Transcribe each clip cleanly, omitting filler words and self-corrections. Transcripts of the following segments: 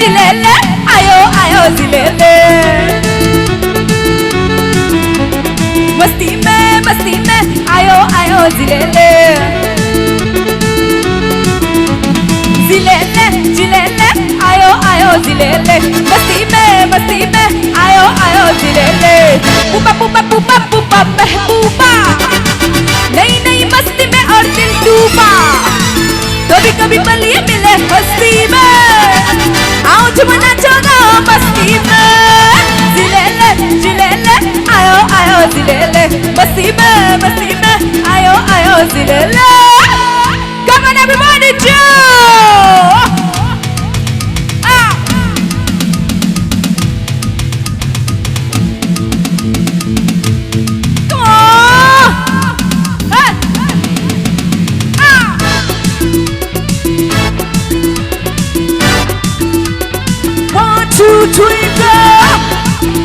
जिलेले आयो आयो जिलेले मस्ती में आयो आयो जिलेले जिलेले जिलेले आयो आयो जिलेले मस्ती में आयो आयो जिलेले पुपा पुपा पुपा पुपा महबूबा नई नई मस्ती में और दिल डूबा कभी कभी पलिए मिले मस्ती में आओ झूमना चोगा मस्ती में जिलेले जिलेले आयो आयो जिलेले मस्ती में आयो आयो जिलेले Come on everybody jump Come on 1, 2, 3 go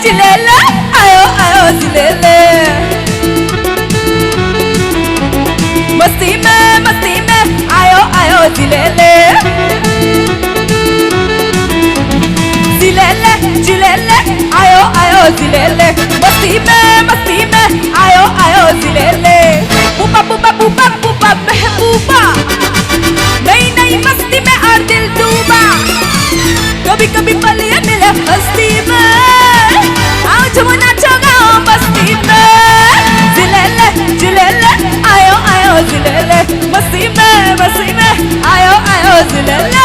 जिलेले आयो आयो जिलेले मस्ती में आयो आयो जिलेले जिलेले जिलेले आयो आयो जिलेले मस्ती में आयो आयो जिलेले पुपा पुपा पुपा पुपा महबूबा नई नई मस्ती में और दिल डूबा कभी कभी पलिए मिले मस्ती में आओ झूमना चोगा मस्ती में जिलेले जिलेले आयो आयो जिलेले मस्ती में आयो आयो जिलेले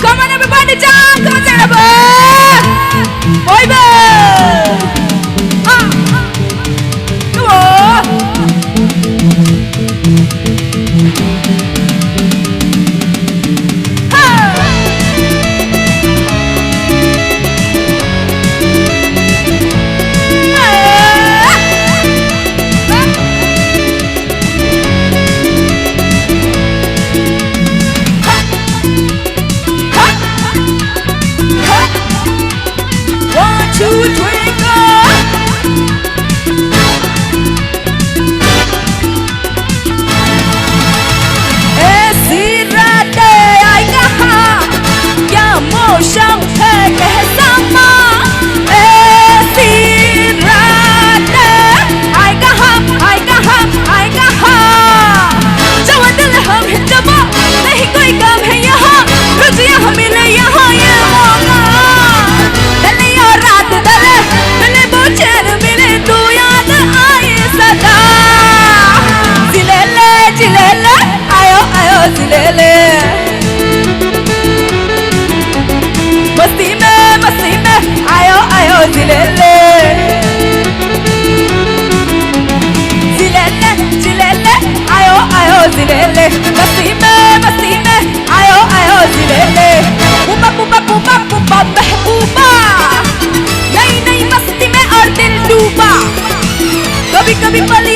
Come on everybody jump come on everybody boy boy come on मस्ती में आयो आयो जिलेले जिलेले जिलेले आयो आयो जिलेले मस्ती में आयो आयो जिलेले पुपा पुपा पुपा पुपा महबूबा नई नई मस्ती में और दिल डूबा कभी कभी पली